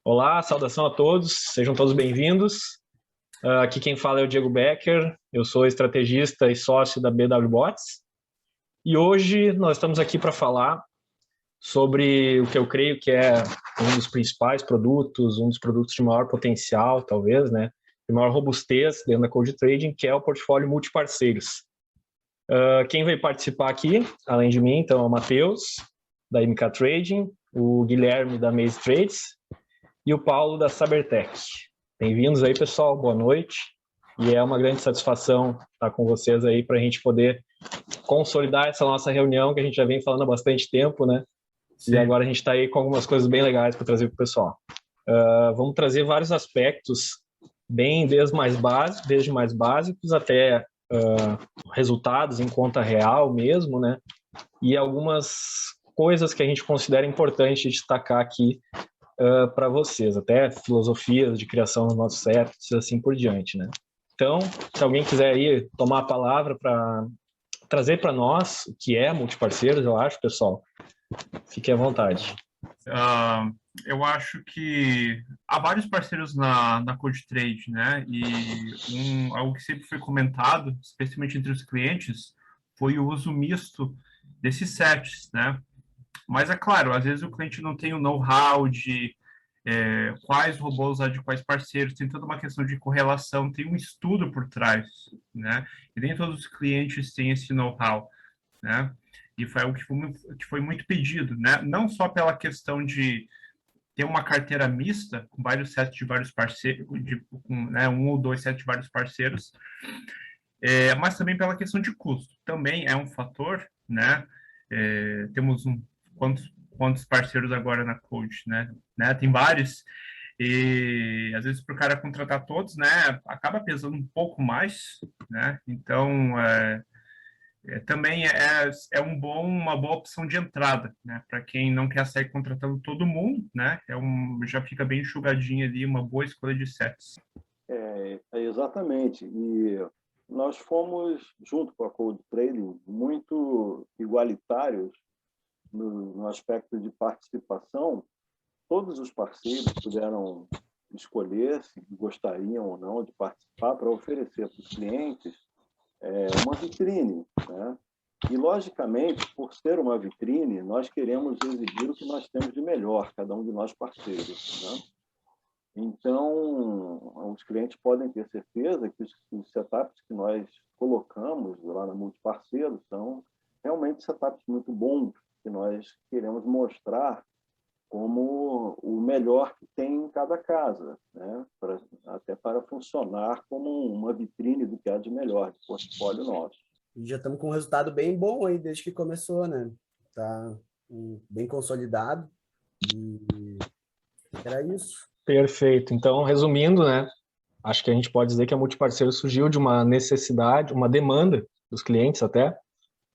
Olá, saudação a todos, sejam todos bem-vindos. Aqui quem fala é o Diego Becker, eu sou estrategista e sócio da BW Bots. E hoje nós estamos aqui para falar sobre o que eu creio que é um dos principais produtos, um dos produtos de maior potencial, talvez, né, de maior robustez dentro da Cold Trading, que é o portfólio multiparceiros. Quem veio participar aqui, além de mim, então, é o Matheus, da MK Trading, o Guilherme, da Maze Trades, e o Paulo da Sabertech. Bem-vindos aí, pessoal, boa noite. E é uma grande satisfação estar com vocês aí para a gente poder consolidar essa nossa reunião que a gente já vem falando há bastante tempo, né? Sim. E agora a gente está aí com algumas coisas bem legais para trazer para o pessoal. Vamos trazer vários aspectos, desde mais básicos até resultados em conta real mesmo, né? E algumas coisas que a gente considera importante destacar aqui para vocês, até filosofias de criação dos nossos apps, assim por diante, né? Então, se alguém quiser aí tomar a palavra para trazer para nós o que é multiparceiros, eu acho, pessoal, fique à vontade. Eu acho que há vários parceiros na Cold Trade, né? E algo que sempre foi comentado, especialmente entre os clientes, foi o uso misto desses sets, né? Mas é claro, às vezes o cliente não tem o know-how de quais robôs usar de quais parceiros, tem toda uma questão de correlação, tem um estudo por trás, né? E nem todos os clientes têm esse know-how, né? E foi algo que foi muito pedido, né? Não só pela questão de ter uma carteira mista, com vários sets de vários parceiros, né, um ou dois sets de vários parceiros, mas também pela questão de custo. Também é um fator, né? Temos quantos parceiros agora na Coach, né? Tem vários, e às vezes para o cara contratar todos, né, acaba pesando um pouco mais, né? Então, também é uma boa opção de entrada, né? Para quem não quer sair contratando todo mundo, né? Já fica bem enxugadinho ali, uma boa escolha de sets. Exatamente. E nós fomos, junto com a Cold Trading, muito igualitários no aspecto de participação. Todos os parceiros puderam escolher se gostariam ou não de participar para oferecer para os clientes uma vitrine, né? E, logicamente, por ser uma vitrine, nós queremos exibir o que nós temos de melhor, cada um de nós parceiros, né? Então, os clientes podem ter certeza que os setups que nós colocamos lá na Multiparceiro são realmente setups muito bons, que nós queremos mostrar como o melhor que tem em cada casa, né? Até para funcionar como uma vitrine do que há de melhor de portfólio nosso. E já estamos com um resultado bem bom aí desde que começou, né? Tá bem consolidado e era isso. Perfeito. Então, resumindo, né? Acho que a gente pode dizer que a Multiparceiro surgiu de uma necessidade, uma demanda dos clientes até,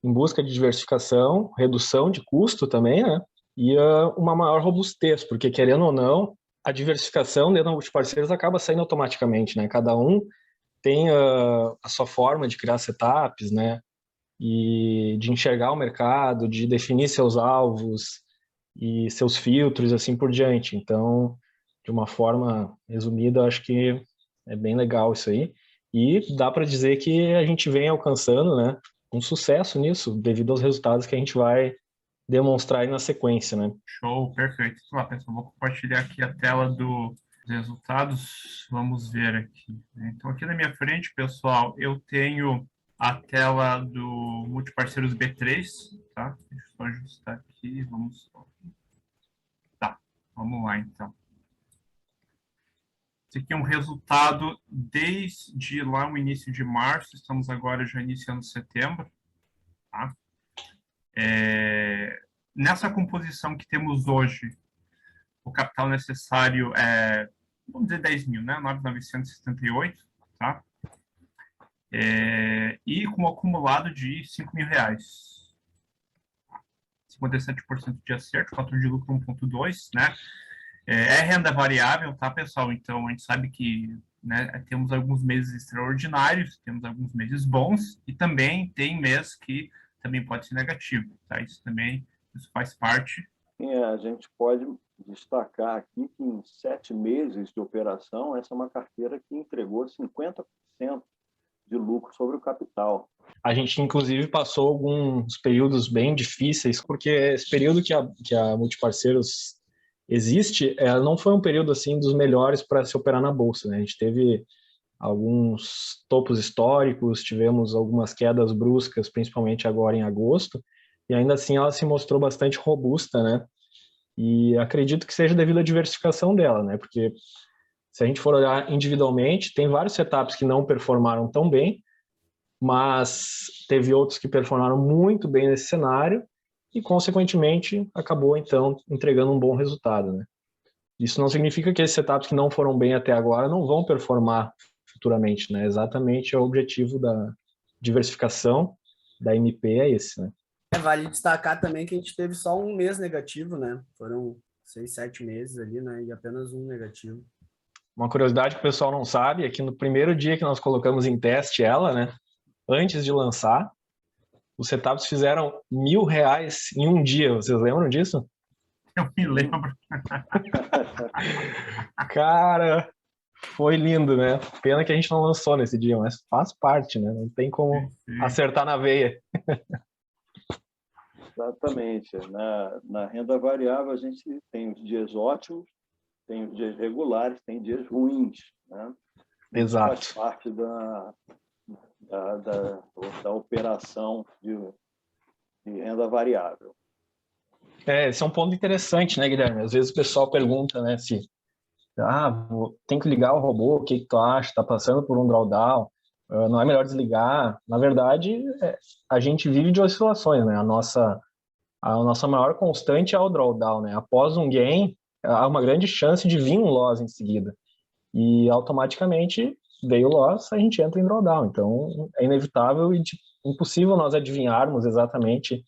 em busca de diversificação, redução de custo também, né? E uma maior robustez, porque, querendo ou não, a diversificação dentro da Multiparceiros acaba saindo automaticamente, né? Cada um tem a sua forma de criar setups, né? E de enxergar o mercado, de definir seus alvos e seus filtros, assim por diante. Então, de uma forma resumida, acho que é bem legal isso aí. E dá para dizer que a gente vem alcançando, né, um sucesso nisso, devido aos resultados que a gente vai demonstrar aí na sequência, né? Show, perfeito. Lá, pessoal, vou compartilhar aqui a tela dos resultados. Vamos ver aqui. Então, aqui na minha frente, pessoal, eu tenho a tela do Multiparceiros B3, tá? Deixa eu só ajustar aqui, Tá, vamos lá, então. Esse aqui é um resultado desde lá o início de março, estamos agora já iniciando setembro, tá? Nessa composição que temos hoje, o capital necessário é, vamos dizer, 10 mil, né? 9.978, tá? E com um acumulado de 5 mil reais. 57% de acerto, fator de lucro 1,2, né? É renda variável, tá, pessoal? Então, a gente sabe que, né, temos alguns meses extraordinários, temos alguns meses bons, e também tem mês que também pode ser negativo, tá? Isso faz parte. A gente pode destacar aqui que em 7 meses de operação, essa é uma carteira que entregou 50% de lucro sobre o capital. A gente, inclusive, passou alguns períodos bem difíceis, porque esse período que a Multiparceiros existe, não foi um período assim dos melhores para se operar na Bolsa, né? A gente teve alguns topos históricos, tivemos algumas quedas bruscas, principalmente agora em agosto, e ainda assim ela se mostrou bastante robusta, né? E acredito que seja devido à diversificação dela, né? Porque se a gente for olhar individualmente, tem vários setups que não performaram tão bem, mas teve outros que performaram muito bem nesse cenário e, consequentemente, acabou, então, entregando um bom resultado, né? Isso não significa que esses setups que não foram bem até agora não vão performar futuramente, né? Exatamente o objetivo da diversificação da MP é esse, né? Vale destacar também que a gente teve só um mês negativo, né? Foram 6, 7 meses ali, né? E apenas um negativo. Uma curiosidade que o pessoal não sabe é que no primeiro dia que nós colocamos em teste ela, né? Antes de lançar, os setups fizeram R$ 1.000 em um dia. Vocês lembram disso? Eu me lembro. Cara, foi lindo, né? Pena que a gente não lançou nesse dia, mas faz parte, né? Não tem como acertar na veia. Exatamente. Na renda variável, a gente tem os dias ótimos, tem os dias regulares, tem dias ruins, né? Isso Exato. faz parte da operação de renda variável. Esse é um ponto interessante, né, Guilherme? Às vezes o pessoal pergunta, né, se tem que ligar o robô, o que que tu acha? Tá passando por um drawdown? Não é melhor desligar? Na verdade, a gente vive de oscilações, né? A nossa maior constante é o drawdown, né? Após um gain, há uma grande chance de vir um loss em seguida. E automaticamente veio o loss, a gente entra em drawdown. Então, é inevitável e impossível nós adivinharmos exatamente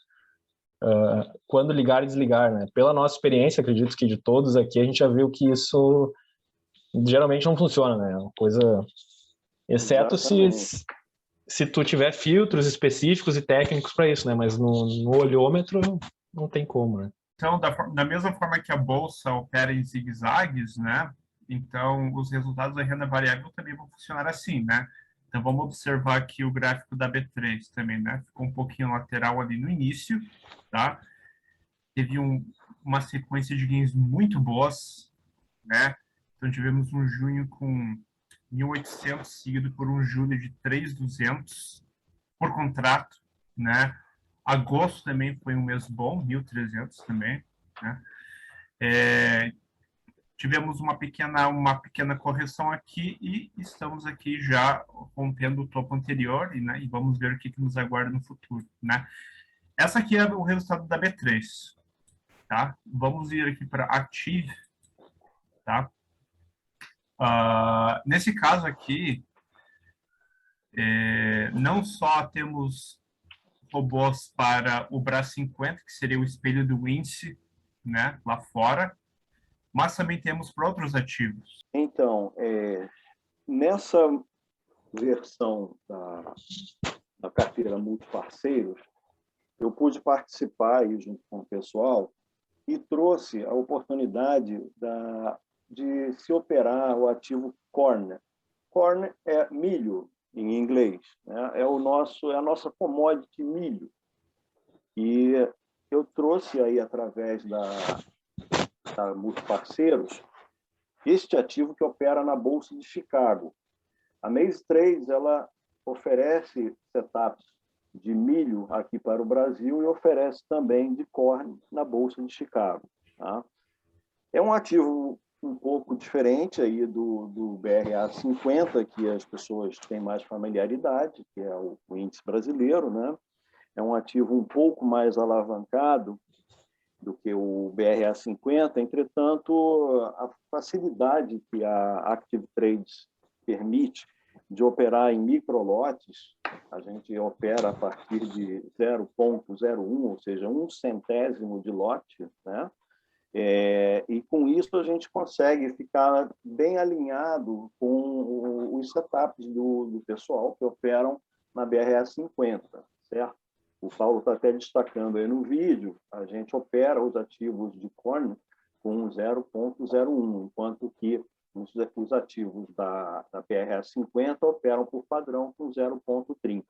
quando ligar e desligar, né? Pela nossa experiência, acredito que de todos aqui, a gente já viu que isso geralmente não funciona, né? É uma coisa... Exceto se tu tiver filtros específicos e técnicos para isso, né? Mas no olhômetro não tem como, né? Então, da mesma forma que a bolsa opera em zigue-zagues, né? Então, os resultados da renda variável também vão funcionar assim, né? Então, vamos observar aqui o gráfico da B3 também, né? Ficou um pouquinho lateral ali no início, tá? Teve uma sequência de gains muito boas, né? Então, tivemos um junho com 1.800, seguido por um julho de 3.200 por contrato, né? Agosto também foi um mês bom, 1.300 também, né? Tivemos uma pequena correção aqui e estamos aqui já rompendo o topo anterior, né? E vamos ver o que nos aguarda no futuro, né? Essa aqui é o resultado da B3, tá? Vamos ir aqui para Active, tá? Nesse caso aqui, não só temos robôs para o BRA50, que seria o espelho do índice, né, lá fora, mas também temos para outros ativos. Então, nessa versão da carteira multiparceiros, eu pude participar aí junto com o pessoal e trouxe a oportunidade de se operar o ativo corn. Corn é milho em inglês, né? É a nossa commodity milho. E eu trouxe aí através da Multiparceiros este ativo que opera na Bolsa de Chicago. A Maze Trades, ela oferece setups de milho aqui para o Brasil e oferece também de corn na Bolsa de Chicago. Tá? É um ativo um pouco diferente aí do BRA50, que as pessoas têm mais familiaridade, que é o índice brasileiro, né? É um ativo um pouco mais alavancado do que o BRA50, entretanto, a facilidade que a Active Trades permite de operar em microlotes, a gente opera a partir de 0,01, ou seja, 1/100º de lote, né? E com isso a gente consegue ficar bem alinhado com os setups do pessoal que operam na BRA50, certo? O Paulo está até destacando aí no vídeo, a gente opera os ativos de corn com 0,01, enquanto que os ativos da BRA50 operam por padrão com 0,30,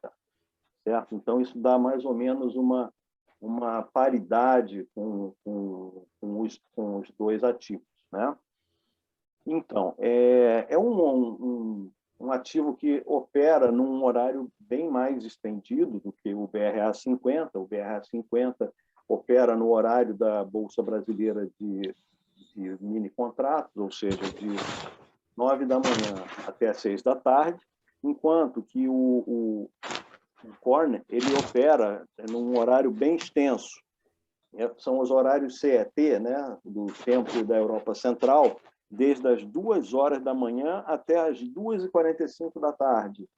certo? Então, isso dá mais ou menos uma paridade com os dois ativos, né? Então, é um ativo que opera num horário bem mais estendido do que o BRA50. O BRA50 opera no horário da Bolsa Brasileira de mini contratos, ou seja, de 9 da manhã até 6 da tarde, enquanto que o Korn ele opera num horário bem extenso. São os horários CET, né, do tempo da Europa Central, desde as 2 horas da manhã até as 2h45 da tarde.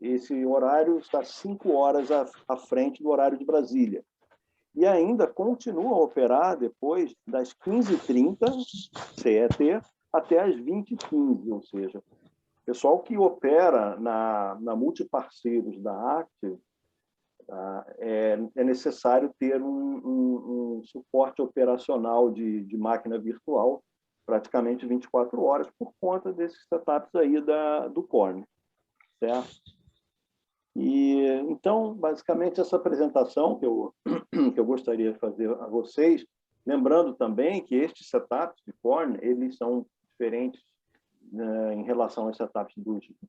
Esse horário está 5 horas à frente do horário de Brasília. E ainda continua a operar depois das 15h30, CET, até as 20h15, ou seja, o pessoal que opera na multiparceiros da Active, é necessário ter um suporte operacional de máquina virtual praticamente 24 horas por conta desses setups aí do Korn, certo? E então, basicamente, essa apresentação que eu gostaria de fazer a vocês, lembrando também que estes setups de Korn, eles são diferentes em relação aos setups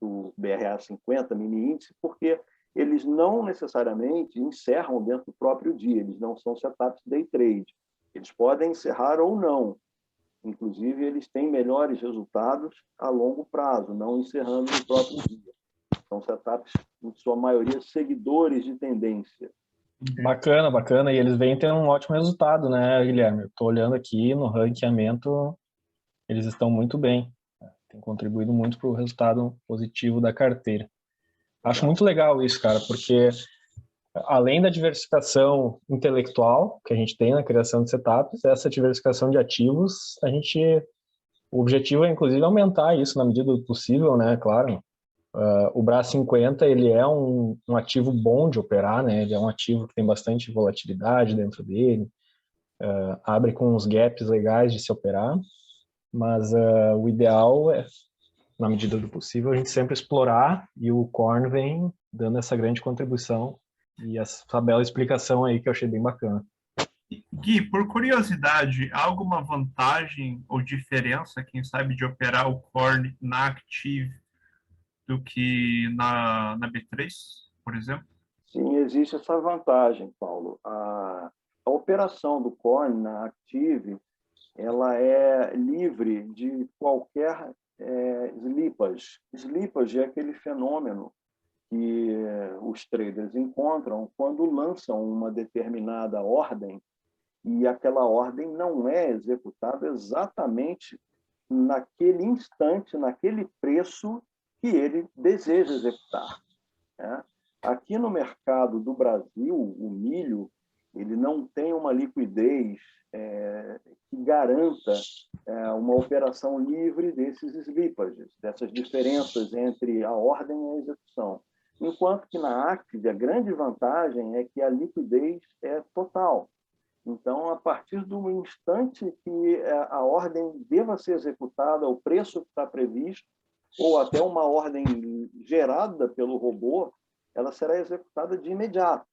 do BRA50 mini índice, porque eles não necessariamente encerram dentro do próprio dia, eles não são setups day trade. Eles podem encerrar ou não. Inclusive, eles têm melhores resultados a longo prazo, não encerrando no próprio dia. São setups, em sua maioria, seguidores de tendência. Bacana, bacana. E eles vêm ter um ótimo resultado, né, Guilherme? Eu estou olhando aqui no ranqueamento, eles estão muito bem. Tem contribuído muito para o resultado positivo da carteira. Acho muito legal isso, cara, porque além da diversificação intelectual que a gente tem na criação de setups, essa diversificação de ativos, o objetivo é, inclusive, aumentar isso na medida do possível, né, claro. O BRA50, ele é um ativo bom de operar, né, ele é um ativo que tem bastante volatilidade dentro dele, abre com uns gaps legais de se operar, mas o ideal é, na medida do possível, a gente sempre explorar, e o Korn vem dando essa grande contribuição e essa bela explicação aí que eu achei bem bacana. Gui, por curiosidade, há alguma vantagem ou diferença, quem sabe, de operar o Korn na Active do que na B3, por exemplo? Sim, existe essa vantagem, Paulo. A operação do Korn na Active, ela é livre de qualquer slippage. Slippage é aquele fenômeno que os traders encontram quando lançam uma determinada ordem e aquela ordem não é executada exatamente naquele instante, naquele preço que ele deseja executar, né? Aqui no mercado do Brasil, o milho ele não tem uma liquidez que garanta uma operação livre desses slippages, dessas diferenças entre a ordem e a execução. Enquanto que na Active, a grande vantagem é que a liquidez é total. Então, a partir do instante que a ordem deva ser executada, o preço que está previsto, ou até uma ordem gerada pelo robô, ela será executada de imediato,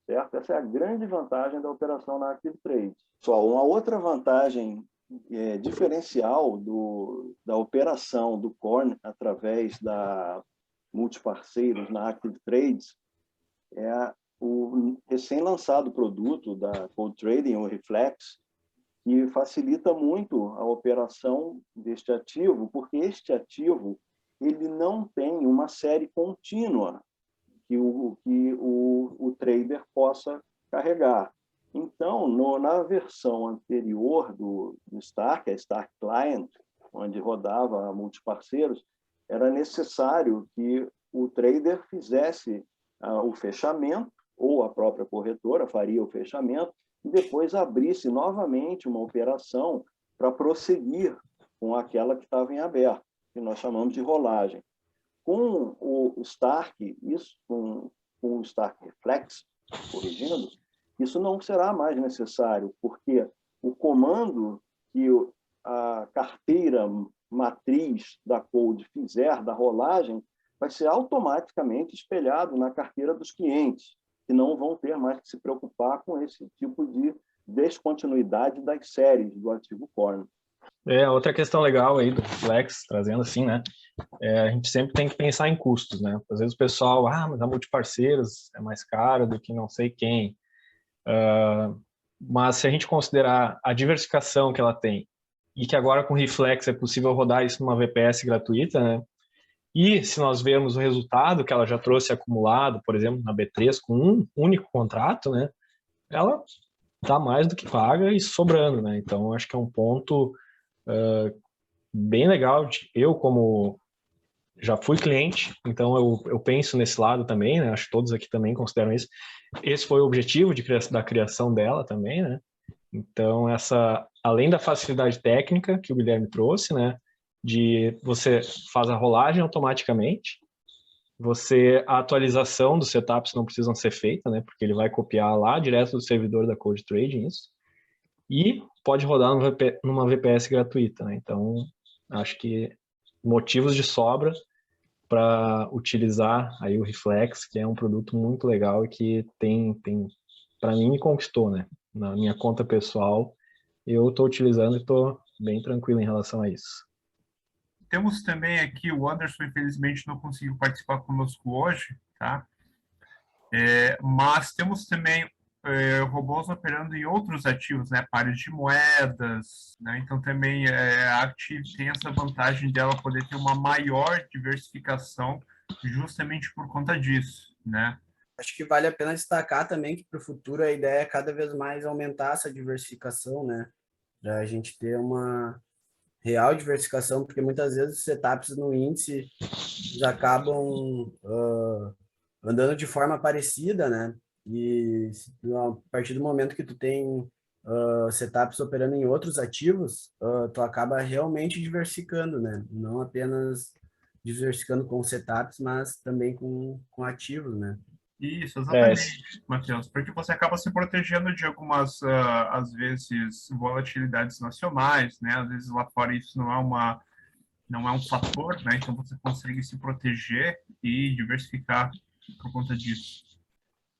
certo? Essa é a grande vantagem da operação na Active Trade. Só uma outra vantagem diferencial da operação do Korn através da multiparceiros na Active Trades é o recém-lançado produto da Cold Trading, o Reflex, que facilita muito a operação deste ativo, porque este ativo ele não tem uma série contínua que o trader possa carregar. Então, na versão anterior do Stark, a Stark Client, onde rodava multiparceiros, era necessário que o trader fizesse o fechamento, ou a própria corretora faria o fechamento, e depois abrisse novamente uma operação para prosseguir com aquela que estava em aberto, que nós chamamos de rolagem. Com o Stark, com o Stark Reflex, corrigindo, isso não será mais necessário, porque o comando que a carteira matriz da Code fizer da rolagem, vai ser automaticamente espelhado na carteira dos clientes, que não vão ter mais que se preocupar com esse tipo de descontinuidade das séries do artigo core. Outra questão legal aí do Flex, trazendo assim, né? A gente sempre tem que pensar em custos, né? Às vezes o pessoal, mas a multiparceiros é mais cara do que não sei quem. Mas se a gente considerar a diversificação que ela tem e que agora com o Reflex é possível rodar isso numa VPS gratuita, né? E se nós vermos o resultado que ela já trouxe acumulado, por exemplo, na B3, com um único contrato, né? Ela está mais do que paga e sobrando, né? Então, acho que é um ponto bem legal. Eu, como já fui cliente, então eu penso nesse lado também, né? Acho que todos aqui também consideram isso. Esse foi o objetivo da criação dela também, né? Então, além da facilidade técnica que o Guilherme trouxe, né? De você faz a rolagem automaticamente, a atualização dos setups não precisam ser feita, né? Porque ele vai copiar lá direto do servidor da Code Trading isso. E pode rodar numa VPS gratuita, né? Então, acho que motivos de sobra para utilizar aí o Reflex, que é um produto muito legal e que para mim me conquistou, né? Na minha conta pessoal, eu estou utilizando e estou bem tranquilo em relação a isso. Temos também aqui o Anderson, infelizmente não conseguiu participar conosco hoje, tá? Mas temos também robôs operando em outros ativos, né? Pares de moedas, né? Então também a Active tem essa vantagem dela poder ter uma maior diversificação justamente por conta disso, né? Acho que vale a pena destacar também que para o futuro a ideia é cada vez mais aumentar essa diversificação, né? Para a gente ter uma real diversificação, porque muitas vezes os setups no índice já acabam andando de forma parecida, né? E a partir do momento que tu tem setups operando em outros ativos, tu acaba realmente diversificando, né? Não apenas diversificando com setups, mas também com ativos, né? Isso, exatamente, Matheus, porque você acaba se protegendo de algumas, às vezes, volatilidades nacionais, né? Às vezes lá fora isso não é um fator, né? Então você consegue se proteger e diversificar por conta disso.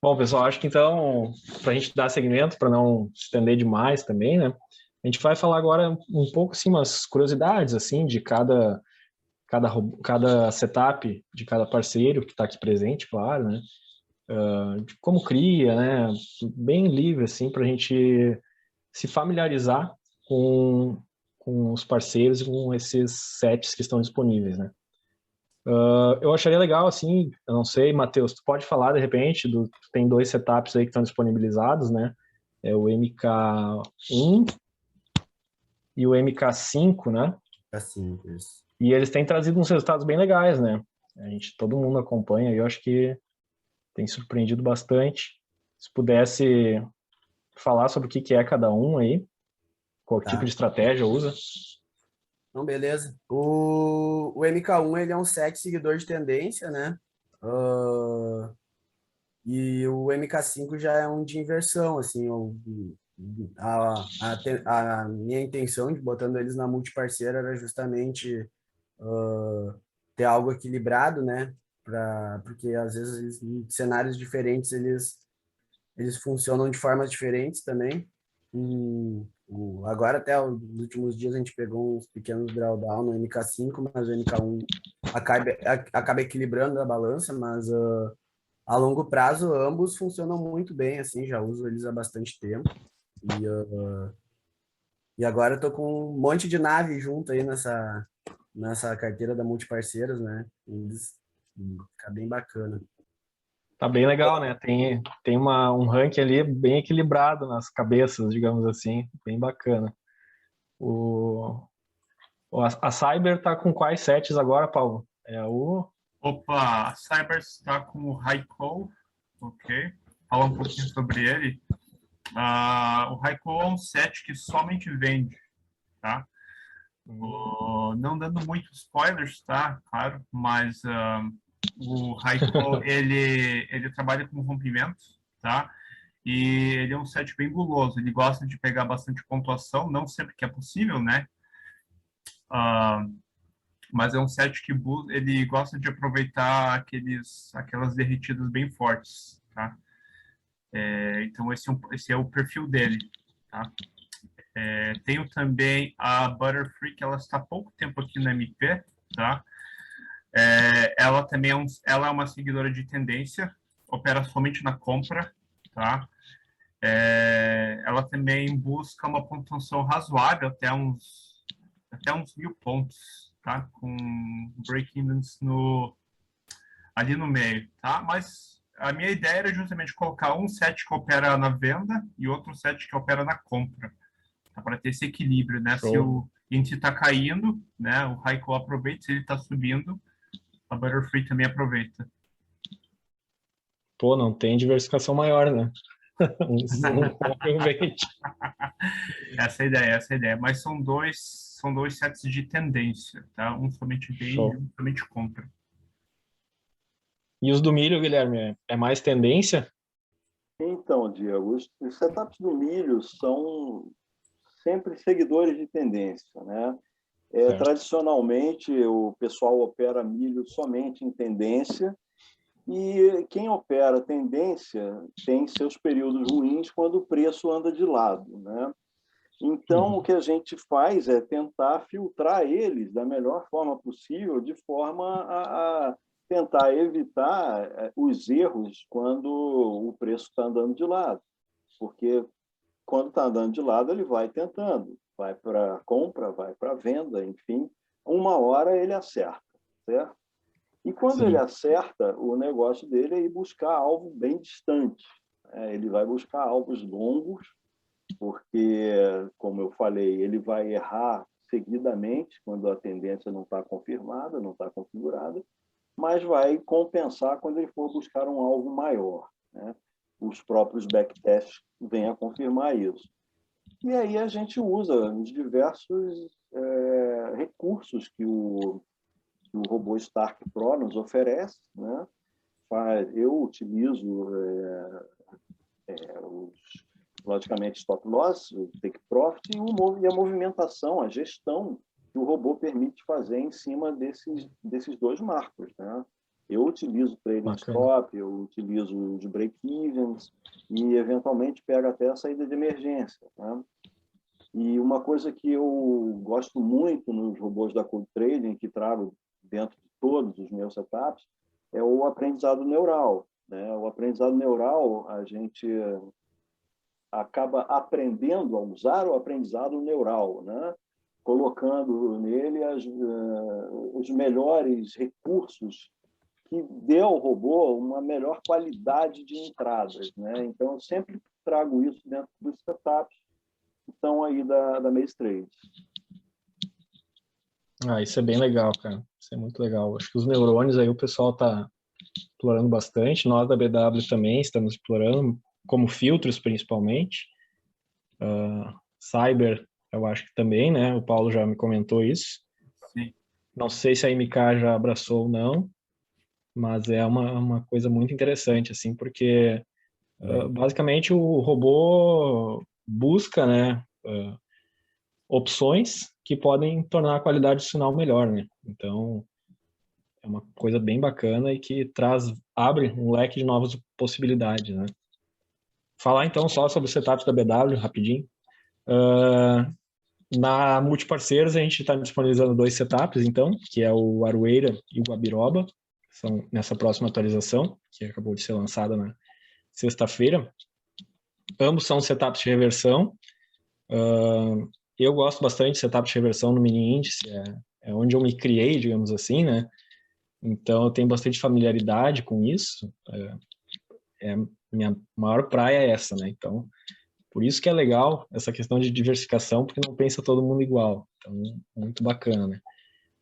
Bom, pessoal, acho que então, para a gente dar seguimento, para não se estender demais também, né? A gente vai falar agora um pouco, assim, umas curiosidades, assim, de cada setup de cada parceiro que está aqui presente, claro, né? De como cria, né? Bem livre, assim, para a gente se familiarizar com os parceiros e com esses sets que estão disponíveis, né? Eu acharia legal, assim, eu não sei, Matheus, tu pode falar, de repente, tem 2 setups aí que estão disponibilizados, né? É o MK1 e o MK5, né? Assim, isso. E eles têm trazido uns resultados bem legais, né? Todo mundo acompanha e eu acho que tem surpreendido bastante. Se pudesse falar sobre o que é cada um aí, qual tipo de estratégia usa. Então, beleza. O MK1 ele é um set seguidor de tendência, né? E o MK5 já é um de inversão, assim. A minha intenção de botando eles na multiparceira era justamente ter algo equilibrado, né? Porque às vezes em cenários diferentes eles funcionam de formas diferentes também. Agora até nos últimos dias a gente pegou uns pequenos drawdown no MK5, mas o MK1 acaba equilibrando a balança, mas a longo prazo ambos funcionam muito bem, assim, já uso eles há bastante tempo. E agora eu tô com um monte de nave junto aí nessa carteira da multiparceiros, né? Fica bem bacana. Tá bem legal, né? Tem um ranking ali bem equilibrado nas cabeças, digamos assim, bem bacana. A Cyber tá com quais sets agora, Paulo? Opa, a Cyber está com o Raiko, ok? Falar um pouquinho sobre ele. O Raiko é um set que somente vende, tá? Não dando muitos spoilers, tá? Claro, mas o Raiko, ele trabalha com rompimento, tá? e ele é um set bem guloso. Ele gosta de pegar bastante pontuação, não sempre que é possível, né? Mas é um set que ele gosta de aproveitar aquelas derretidas bem fortes, tá? Então esse é o perfil dele, tá? Tenho também a Butterfree, que ela está há pouco tempo aqui no MP, tá? Ela também ela é uma seguidora de tendência, opera somente na compra, tá? Ela também busca uma pontuação razoável, até uns 1.000 pontos, tá? Com break-evens ali no meio, tá? Mas a minha ideia era justamente colocar um set que opera na venda e outro set que opera na compra, tá? Para ter esse equilíbrio, né? Show. Se o índice está caindo, né? O Raikou aproveita, se ele está subindo, a Butterfree também aproveita. Pô, não tem diversificação maior, né? Um aproveite. Essa é a ideia. Mas são dois sets de tendência, tá? Um somente vende Show. e um somente compra. E os do milho, Guilherme, é mais tendência? Então, Diego, os setups do milho são sempre seguidores de tendência, né? Certo. Tradicionalmente, o pessoal opera milho somente em tendência, e quem opera tendência tem seus períodos ruins quando o preço anda de lado, né? Então, o que a gente faz é tentar filtrar eles da melhor forma possível, de forma a tentar evitar os erros quando o preço está andando de lado. Porque quando está andando de lado, ele vai tentando. Vai para compra, vai para venda, enfim. Uma hora ele acerta, certo? E quando Sim. ele acerta, o negócio dele é ir buscar alvo bem distante. Ele vai buscar alvos longos, porque, como eu falei, ele vai errar seguidamente quando a tendência não está confirmada, não está configurada, mas vai compensar quando ele for buscar um alvo maior, né? Os próprios backtests vêm a confirmar isso. E aí a gente usa os diversos recursos que o robô Stark Pro nos oferece, né? Eu utilizo logicamente, stop loss, o take profit e a movimentação, a gestão que o robô permite fazer em cima desses dois marcos, né? Eu utilizo trading stop, eu utilizo os break-evens e, eventualmente, pego até a saída de emergência, né? E uma coisa que eu gosto muito nos robôs da Cold Trading, que trago dentro de todos os meus setups, é o aprendizado neural, né? O aprendizado neural, a gente acaba aprendendo a usar o aprendizado neural, né? Colocando nele os melhores recursos que dê ao robô uma melhor qualidade de entradas, né? Então, eu sempre trago isso dentro dos setups que estão aí da Maze Trade. Isso é bem legal, cara. Isso é muito legal. Acho que os neurônios aí o pessoal está explorando bastante. Nós da BW também estamos explorando, como filtros principalmente. Cyber, eu acho que também, né? O Paulo já me comentou isso. Sim. Não sei se a MK já abraçou ou não, mas é uma coisa muito interessante, assim, porque basicamente o robô busca, né, opções que podem tornar a qualidade do sinal melhor, né? Então, é uma coisa bem bacana e que abre um leque de novas possibilidades, né? Falar então só sobre o setup da BW, rapidinho. Na Multiparceiros, a gente está disponibilizando 2 setups, então, que é o Aroeira e o Guabiroba, que são nessa próxima atualização, que acabou de ser lançada na sexta-feira. Ambos são setups de reversão. Eu gosto bastante de setup de reversão no mini índice, é onde eu me criei, digamos assim, né? Então, eu tenho bastante familiaridade com isso. Minha maior praia é essa, né? Então, por isso que é legal essa questão de diversificação, porque não pensa todo mundo igual. Então, muito bacana, né?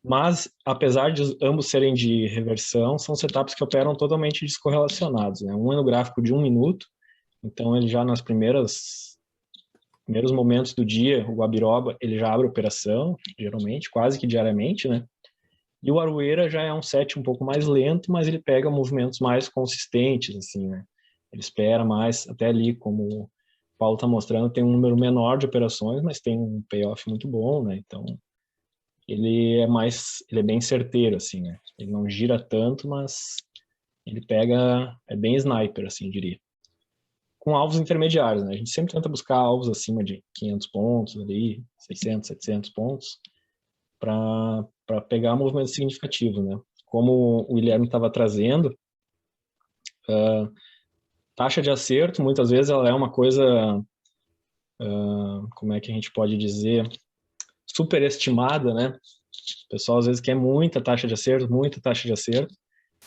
Mas, apesar de ambos serem de reversão, são setups que operam totalmente descorrelacionados, né? Um é no gráfico de 1 minuto, então ele já primeiros momentos do dia, o Guabiroba, ele já abre operação, geralmente, quase que diariamente, né? E o Aroeira já é um set um pouco mais lento, mas ele pega movimentos mais consistentes, assim, né? Ele espera mais, até ali, como o Paulo está mostrando, tem um número menor de operações, mas tem um payoff muito bom, né? Então, ele é bem certeiro, assim, né? Ele não gira tanto, mas ele pega, é bem sniper, assim, diria. Com alvos intermediários, né? A gente sempre tenta buscar alvos acima de 500 pontos ali, 600, 700 pontos, para pegar movimentos significativos, né? Como o Guilherme estava trazendo, taxa de acerto, muitas vezes, ela é uma coisa, como é que a gente pode dizer, superestimada, né? O pessoal às vezes quer muita taxa de acerto,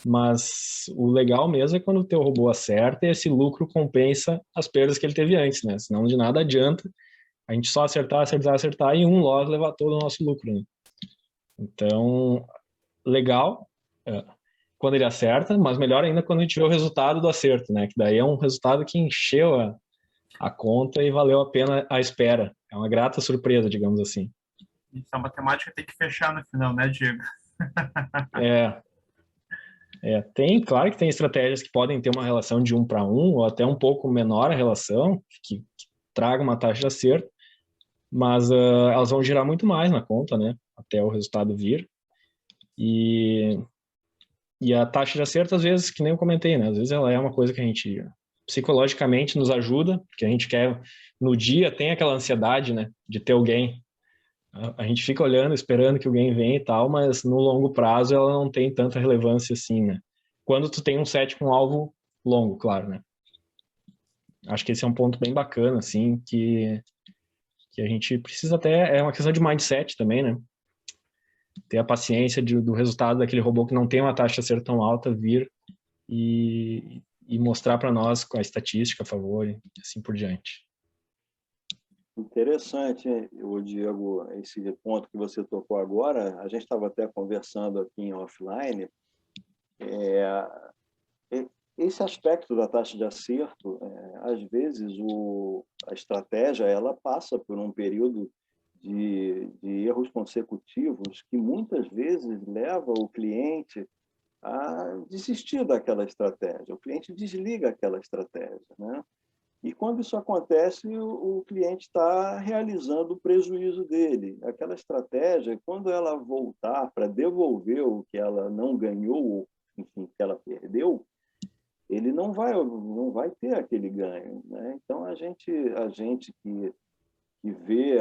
mas o legal mesmo é quando o teu robô acerta e esse lucro compensa as perdas que ele teve antes, né? Senão de nada adianta a gente só acertar e um loss levar todo o nosso lucro, né? Então, legal quando ele acerta, mas melhor ainda quando a gente vê o resultado do acerto, né? Que daí é um resultado que encheu a conta e valeu a pena a espera. É uma grata surpresa, digamos assim. Isso, a matemática tem que fechar no final, né, Diego? Claro que tem estratégias que podem ter uma relação de 1 para 1, ou até um pouco menor a relação, que traga uma taxa de acerto, mas elas vão girar muito mais na conta, né? Até o resultado vir. E a taxa de acerto, às vezes, que nem eu comentei, né? Às vezes ela é uma coisa que a gente psicologicamente nos ajuda, porque a gente quer, no dia, tem aquela ansiedade, né? De ter alguém. A gente fica olhando, esperando que alguém venha e tal, mas no longo prazo ela não tem tanta relevância assim, né? Quando tu tem um set com um alvo longo, claro, né? Acho que esse é um ponto bem bacana, assim, que a gente precisa até... É uma questão de mindset também, né? Ter a paciência do resultado daquele robô que não tem uma taxa a ser tão alta vir e mostrar para nós com a estatística a favor e assim por diante. Interessante, o Diego, esse ponto que você tocou agora. A gente estava até conversando aqui em offline. Esse aspecto da taxa de acerto, às vezes a estratégia ela passa por um período de erros consecutivos que muitas vezes leva o cliente a desistir daquela estratégia. O cliente desliga aquela estratégia, né? E quando isso acontece, o cliente está realizando o prejuízo dele. Aquela estratégia, quando ela voltar para devolver o que ela não ganhou, enfim, que ela perdeu, ele não vai ter aquele ganho, né? Então, a gente que vê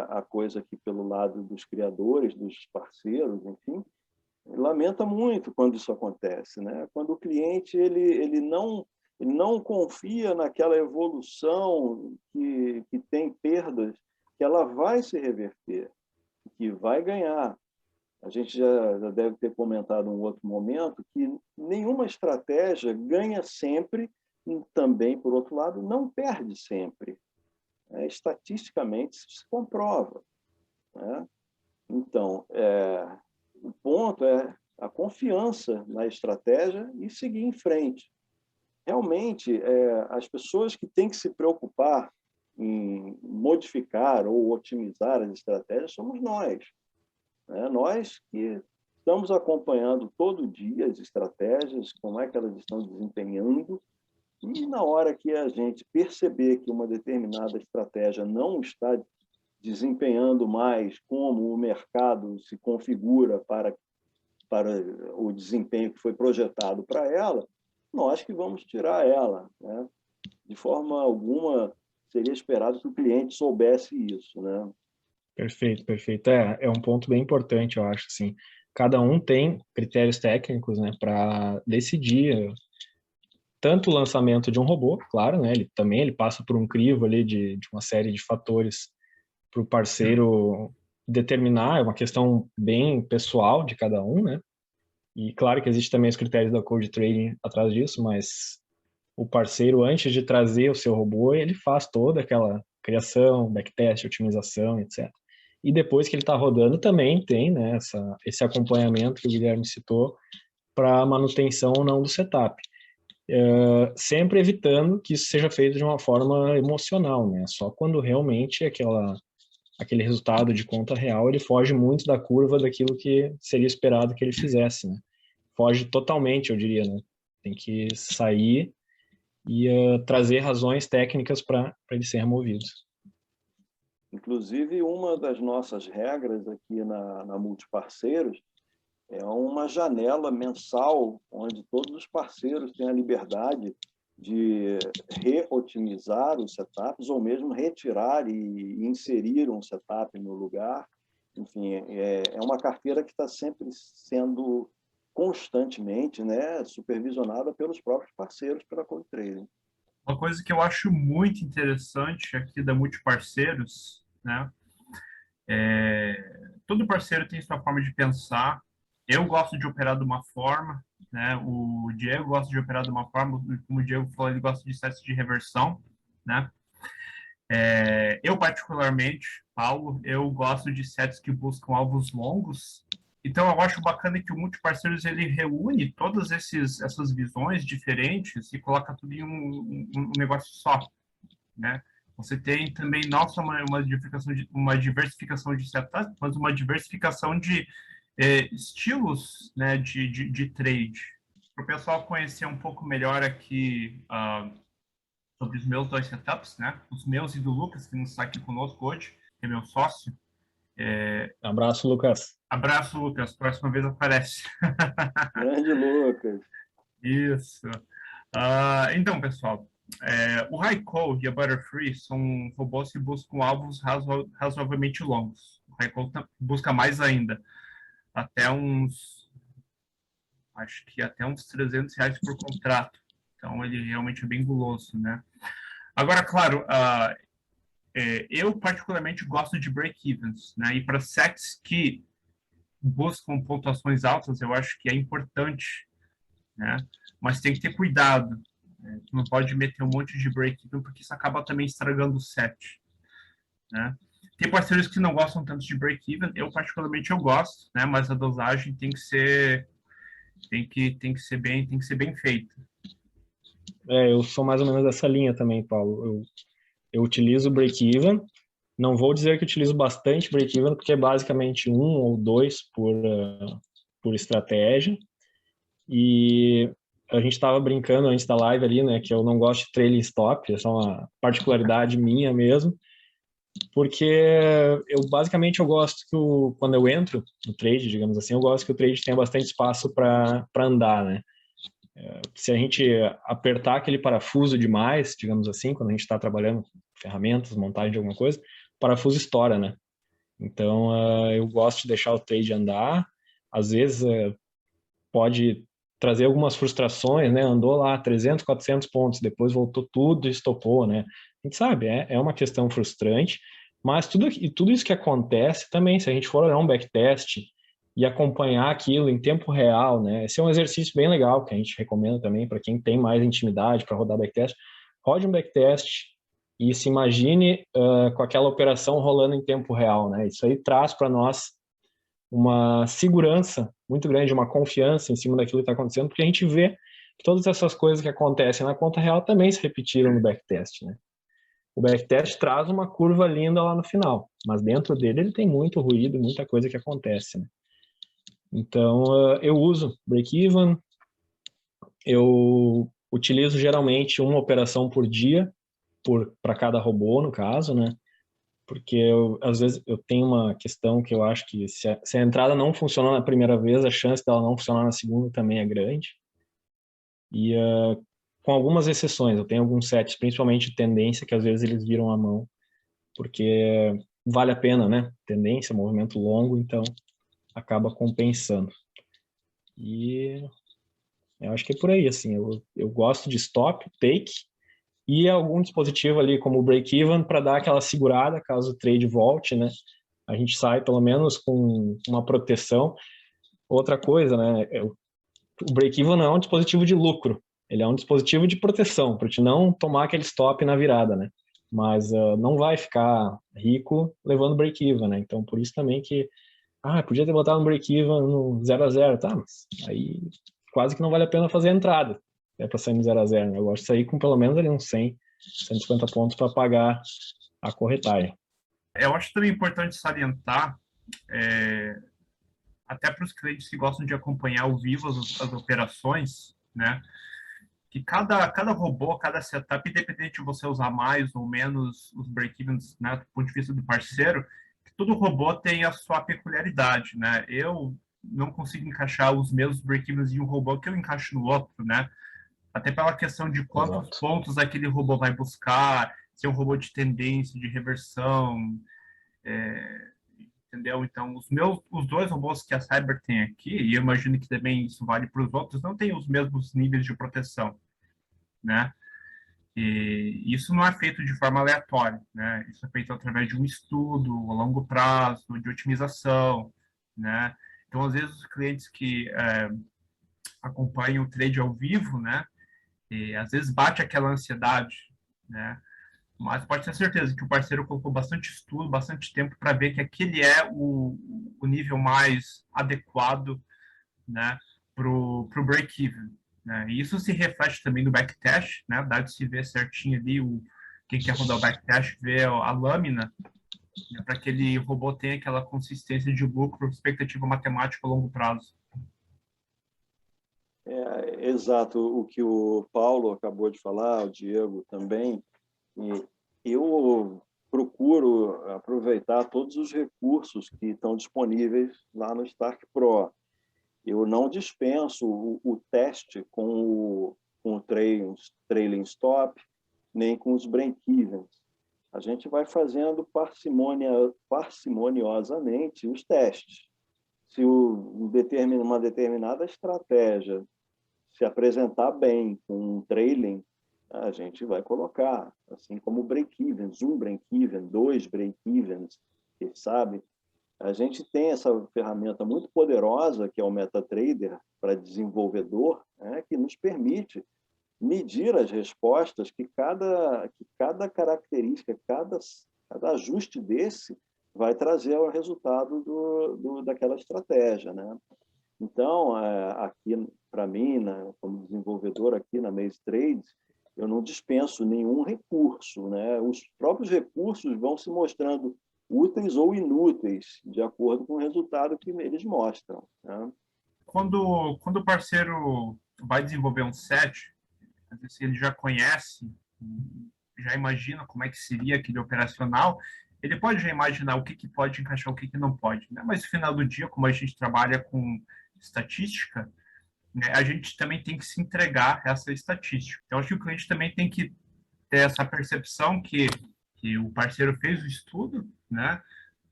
a coisa aqui pelo lado dos criadores, dos parceiros, enfim, lamenta muito quando isso acontece, né? Quando o cliente ele não confia naquela evolução que tem perdas, que ela vai se reverter, que vai ganhar. A gente já deve ter comentado em um outro momento que nenhuma estratégia ganha sempre, e também, por outro lado, não perde sempre. Estatisticamente, isso se comprova, né? Então, o ponto é a confiança na estratégia e seguir em frente. Realmente, as pessoas que têm que se preocupar em modificar ou otimizar as estratégias somos nós, né? Nós que estamos acompanhando todo dia as estratégias, como é que elas estão desempenhando, e na hora que a gente perceber que uma determinada estratégia não está desempenhando mais como o mercado se configura para o desempenho que foi projetado para ela, nós que vamos tirar ela, né? De forma alguma seria esperado que o cliente soubesse isso, né? Perfeito, perfeito. É um ponto bem importante, eu acho, assim. Cada um tem critérios técnicos, né, para decidir tanto o lançamento de um robô, claro, né, ele passa por um crivo ali de uma série de fatores para o parceiro determinar, é uma questão bem pessoal de cada um, né, e claro que existe também os critérios da Code Trading atrás disso, mas o parceiro, antes de trazer o seu robô, ele faz toda aquela criação, backtest, otimização, etc. E depois que ele está rodando, também tem, né, esse acompanhamento que o Guilherme citou para manutenção ou não do setup. Sempre evitando que isso seja feito de uma forma emocional, né? Só quando realmente aquele resultado de conta real, ele foge muito da curva daquilo que seria esperado que ele fizesse, né? Foge totalmente, eu diria, né? Tem que sair e trazer razões técnicas para eles serem removidos. Inclusive, uma das nossas regras aqui na Multiparceiros é uma janela mensal onde todos os parceiros têm a liberdade de reotimizar os setups ou mesmo retirar e inserir um setup no lugar. Enfim, é uma carteira que está sempre sendo constantemente, né, supervisionada pelos próprios parceiros pela Cold Trading. Uma coisa que eu acho muito interessante aqui da Multiparceiros, né, todo parceiro tem sua forma de pensar. Eu gosto de operar de uma forma, né? O Diego gosta de operar de uma forma, como o Diego falou, ele gosta de sets de reversão, né? Eu particularmente, Paulo, eu gosto de sets que buscam alvos longos. Então eu acho bacana que o Multiparceiros ele reúne todas essas visões diferentes e coloca tudo em um negócio só, né? Você tem também não só uma diversificação de setups, mas uma diversificação de estilos, né, de trade. Para o pessoal conhecer um pouco melhor aqui sobre os meus 2 setups, né, os meus e do Lucas, que não está aqui conosco hoje, que é meu sócio. Abraço, Lucas. Abraço, Lucas. Próxima vez aparece. Grande Lucas. Isso. Então, pessoal, o Raikkonen e a Butterfree são robôs que buscam alvos razoavelmente longos. O Raikkonen busca mais ainda, acho que até uns R$300 por contrato. Então, ele realmente é bem guloso, né? Agora, claro, eu particularmente gosto de break-evens, né? E para sets que buscam pontuações altas, eu acho que é importante, né? Mas tem que ter cuidado. Não pode meter um monte de break-even, porque isso acaba também estragando o set, né? Tem parceiros que não gostam tanto de break-even, eu particularmente eu gosto, né? Mas a dosagem tem que ser bem feita. Eu sou mais ou menos dessa linha também, Paulo. Eu utilizo break-even, não vou dizer que utilizo bastante break-even, porque é basicamente 1 ou 2 por estratégia. E a gente estava brincando antes da live ali, né, que eu não gosto de trailing stop, essa é uma particularidade minha mesmo, porque eu gosto que quando eu entro no trade, digamos assim, eu gosto que o trade tenha bastante espaço para andar, né? Se a gente apertar aquele parafuso demais, digamos assim, quando a gente está trabalhando com ferramentas, montagem de alguma coisa, o parafuso estoura, né? Então, eu gosto de deixar o trade andar. Às vezes, pode trazer algumas frustrações, né? Andou lá 300, 400 pontos, depois voltou tudo e estopou, né? A gente sabe, é uma questão frustrante, mas tudo isso que acontece também, se a gente for olhar um backtest e acompanhar aquilo em tempo real, né? Esse é um exercício bem legal que a gente recomenda também para quem tem mais intimidade para rodar backtest. Rode um backtest e se imagine com aquela operação rolando em tempo real, né? Isso aí traz para nós uma segurança muito grande, uma confiança em cima daquilo que está acontecendo, porque a gente vê que todas essas coisas que acontecem na conta real também se repetiram no backtest, né? O backtest traz uma curva linda lá no final, mas dentro dele ele tem muito ruído, muita coisa que acontece, né? Então, eu uso break-even, eu utilizo geralmente uma operação por dia, para cada robô, no caso, né? Porque às vezes eu tenho uma questão que eu acho que se a entrada não funcionou na primeira vez, a chance dela não funcionar na segunda também é grande. E com algumas exceções, eu tenho alguns sets, principalmente de tendência, que às vezes eles viram a mão, porque vale a pena, né? Tendência, movimento longo, então acaba compensando. E eu acho que é por aí, assim, eu gosto de stop, take, e algum dispositivo ali como o break-even para dar aquela segurada caso o trade volte, né? A gente sai pelo menos com uma proteção. Outra coisa, né? O break-even não é um dispositivo de lucro, ele é um dispositivo de proteção, para te não tomar aquele stop na virada, né? Mas não vai ficar rico levando break-even, né? Então, por isso também que podia ter botado um break-even no 0-0, tá? Mas aí quase que não vale a pena fazer a entrada. É para sair no 0-0, né? Eu gosto de sair com pelo menos ali uns 100, 150 pontos para pagar a corretagem. Eu acho também importante salientar, até para os clientes que gostam de acompanhar ao vivo as operações, né? que cada robô, cada setup, independente de você usar mais ou menos os break-evens, né, do ponto de vista do parceiro, que todo robô tem a sua peculiaridade, né? Eu não consigo encaixar os mesmos break-evens em um robô que eu encaixo no outro, né? Até pela questão de quantos Exato. pontos aquele robô vai buscar, se é um robô de tendência, de reversão, entendeu? Então, os dois robôs que a Cyber tem aqui, e eu imagino que também isso vale para os outros, não têm os mesmos níveis de proteção, né? E isso não é feito de forma aleatória, né? Isso é feito através de um estudo a longo prazo, de otimização, né? Então, às vezes, os clientes que acompanham o trade ao vivo, né? E às vezes bate aquela ansiedade, né? Mas pode ter certeza que o parceiro colocou bastante estudo, bastante tempo para ver que aquele é o nível mais adequado, né, para o break-even. Né? E isso se reflete também no backtest, né? Dá de se ver certinho ali quem quer rodar o backtest, ver a lâmina, né, para que aquele robô tenha aquela consistência de lucro, expectativa matemática a longo prazo. Exato, o que o Paulo acabou de falar, o Diego também, e eu procuro aproveitar todos os recursos que estão disponíveis lá no Stark Pro. Eu não dispenso o teste com o trailing stop, nem com os break-evens. A gente vai fazendo parcimoniosamente os testes. Se uma determinada estratégia se apresentar bem com um trailing, a gente vai colocar, assim como break-evens, um break-even, 2 break-evens, sabe? A gente tem essa ferramenta muito poderosa, que é o MetaTrader, para desenvolvedor, né, que nos permite medir as respostas que cada característica, cada ajuste desse vai trazer o resultado daquela estratégia, né? Então, aqui, para mim, né, como desenvolvedor aqui na Maze Trades, eu não dispenso nenhum recurso, né? Os próprios recursos vão se mostrando úteis ou inúteis, de acordo com o resultado que eles mostram, né? Quando o parceiro vai desenvolver um set, se ele já conhece, já imagina como é que seria aquele operacional, ele pode já imaginar o que pode encaixar, o que não pode, né? Mas no final do dia, como a gente trabalha com estatística, né, a gente também tem que se entregar essa estatística. Então, acho que o cliente também tem que ter essa percepção que o parceiro fez o estudo, né?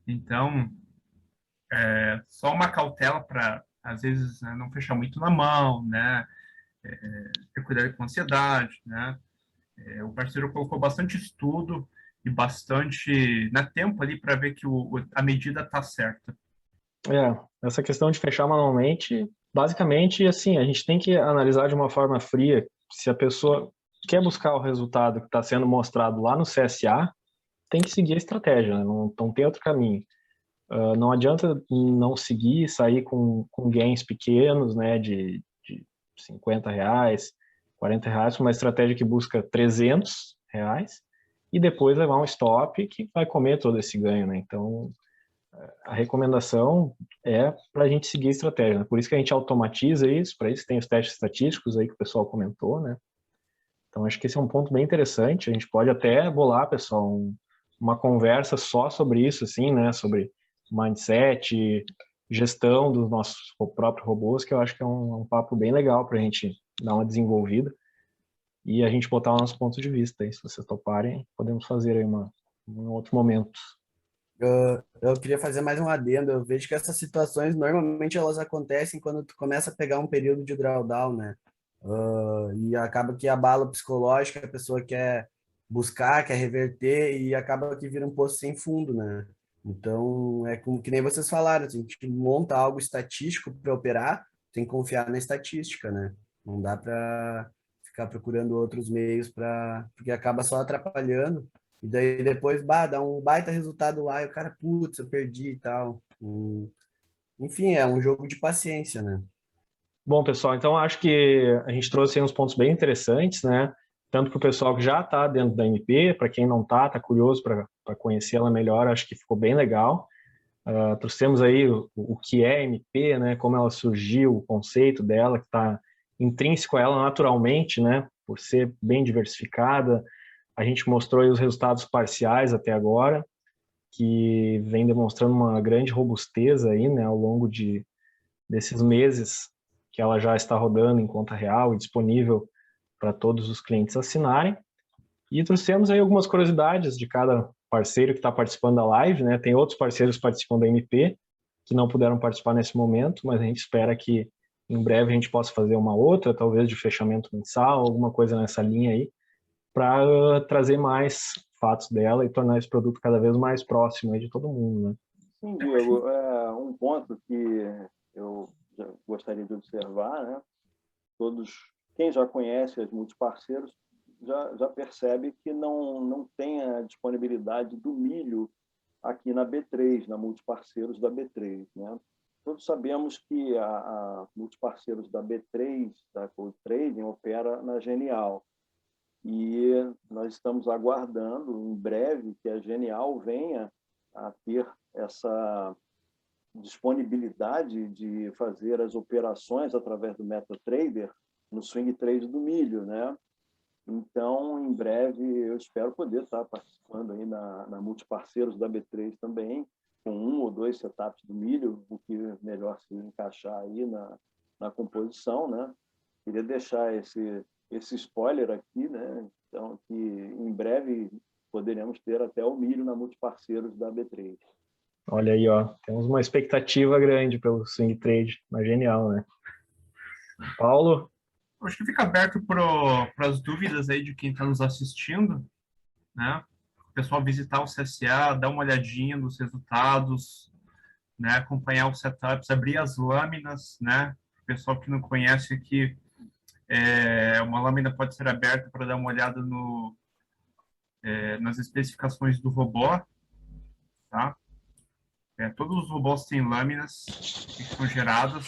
Então, só uma cautela para, às vezes, né, não fechar muito na mão, né? Ter cuidado com ansiedade, né? O parceiro colocou bastante estudo e bastante tempo ali para ver que a medida está certa. Essa questão de fechar manualmente, basicamente, assim, a gente tem que analisar de uma forma fria se a pessoa quer buscar o resultado que está sendo mostrado lá no CSA, tem que seguir a estratégia, né? Não tem outro caminho. Não adianta não seguir, sair com gains pequenos, né, de R$50, R$40, com uma estratégia que busca R$300, e depois levar um stop que vai comer todo esse ganho, né? Então, a recomendação é para a gente seguir a estratégia, né? Por isso que a gente automatiza isso, para isso tem os testes estatísticos aí que o pessoal comentou, né? Então, acho que esse é um ponto bem interessante. A gente pode até bolar, pessoal, uma conversa só sobre isso, assim, né? Sobre mindset, gestão dos nossos próprios robôs, que eu acho que é um papo bem legal para a gente dar uma desenvolvida e a gente botar o nosso ponto de vista. E se vocês toparem, podemos fazer aí um outro momento. Eu queria fazer mais um adendo. Eu vejo que essas situações, normalmente, elas acontecem quando tu começa a pegar um período de drawdown, né? E acaba que abala o psicológico, a pessoa quer buscar, quer reverter, e acaba que vira um poço sem fundo, né? Então, é como que nem vocês falaram, assim, a gente monta algo estatístico para operar, tem que confiar na estatística, né? Não dá para ficar procurando outros meios porque acaba só atrapalhando. E daí depois, dá um baita resultado lá e o cara, putz, eu perdi e tal. Enfim, é um jogo de paciência, né? Bom, pessoal, então acho que a gente trouxe aí uns pontos bem interessantes, né? Tanto para o pessoal que já está dentro da MP, para quem não está curioso para conhecer ela melhor, acho que ficou bem legal. Trouxemos aí o que é MP, né? Como ela surgiu, o conceito dela, que está intrínseco a ela naturalmente, né? por ser bem diversificada. A gente mostrou aí os resultados parciais até agora, que vem demonstrando uma grande robustez aí, né, ao longo desses meses que ela já está rodando em conta real e disponível para todos os clientes assinarem. E trouxemos aí algumas curiosidades de cada parceiro que está participando da live, né? Tem outros parceiros participando da MP que não puderam participar nesse momento, mas a gente espera que em breve a gente possa fazer uma outra, talvez de fechamento mensal, alguma coisa nessa linha aí, para trazer mais fatos dela e tornar esse produto cada vez mais próximo aí de todo mundo, né? Sim, Diego, um ponto que eu gostaria de observar, né? Quem já conhece as multiparceiros já percebe que não tem a disponibilidade do milho aqui na B3, na multiparceiros da B3, né? Todos sabemos que a multiparceiros da B3, da Cold Trading, opera na Genial. E nós estamos aguardando, em breve, que a Genial venha a ter essa disponibilidade de fazer as operações através do MetaTrader no swing trade do milho, né? Então, em breve, eu espero poder estar participando aí na multiparceiros da B3 também, com 1 ou 2 setups do milho, o que melhor se encaixar aí na composição, né? Queria deixar esse spoiler aqui, né? Então, que em breve poderemos ter até o milho na multiparceiros da B3. Olha aí, ó, temos uma expectativa grande pelo swing trade, mas genial, né? Paulo? Acho que fica aberto para as dúvidas aí de quem está nos assistindo, né? O pessoal visitar o CSA, dar uma olhadinha nos resultados, né? Acompanhar os setups, abrir as lâminas, né? O pessoal que não conhece aqui, uma lâmina pode ser aberta para dar uma olhada nas especificações do robô, tá? Todos os robôs têm lâminas que são geradas,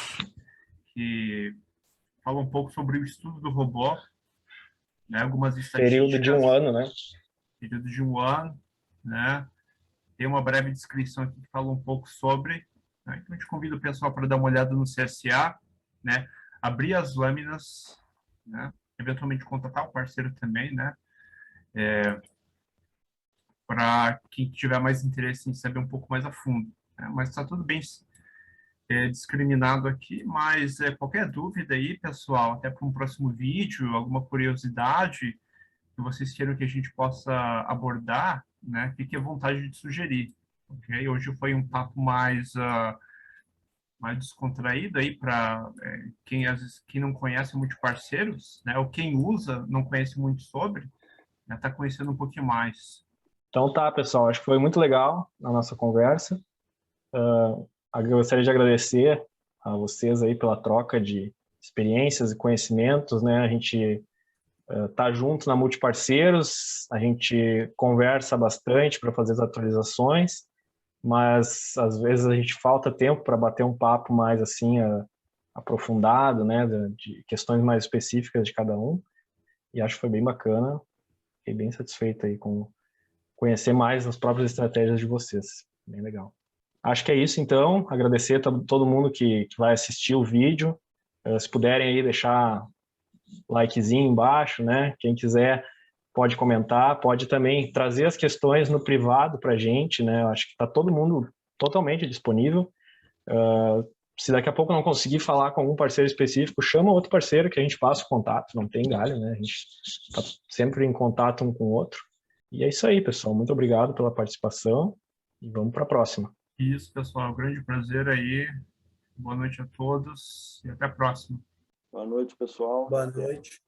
que falam um pouco sobre o estudo do robô, né? Algumas estatísticas. Período de 1 ano, né? Período de 1 ano, né? Tem uma breve descrição aqui que fala um pouco sobre, né? Então, a gente convida o pessoal para dar uma olhada no CSA, né? Abrir as lâminas, né? Eventualmente contatar o parceiro também, né? Para quem tiver mais interesse em saber um pouco mais a fundo, né? Mas está tudo bem discriminado aqui, mas qualquer dúvida aí, pessoal, até para um próximo vídeo, alguma curiosidade que vocês queiram que a gente possa abordar, né? Fique à vontade de sugerir, ok? Hoje foi um papo mais descontraído aí para quem às vezes não conhece muito parceiros, né? Ou quem usa não conhece muito sobre, né? Tá conhecendo um pouquinho mais. Então tá, pessoal, acho que foi muito legal a nossa conversa. Eu gostaria de agradecer a vocês aí pela troca de experiências e conhecimentos, né? A gente tá junto na Multiparceiros, a gente conversa bastante para fazer as atualizações, mas às vezes a gente falta tempo para bater um papo mais assim aprofundado, né? De questões mais específicas de cada um. E acho que foi bem bacana. Fiquei bem satisfeito aí com conhecer mais as próprias estratégias de vocês. Bem legal. Acho que é isso, então. Agradecer a todo mundo que vai assistir o vídeo. Se puderem aí deixar likezinho embaixo, né? Quem quiser pode comentar, pode também trazer as questões no privado para a gente, né? Eu acho que está todo mundo totalmente disponível. Se daqui a pouco não conseguir falar com algum parceiro específico, chama outro parceiro que a gente passa o contato, não tem galho, né? A gente está sempre em contato um com o outro. E é isso aí, pessoal. Muito obrigado pela participação e vamos para a próxima. Isso, pessoal. Grande prazer aí. Boa noite a todos e até a próxima. Boa noite, pessoal. Boa noite.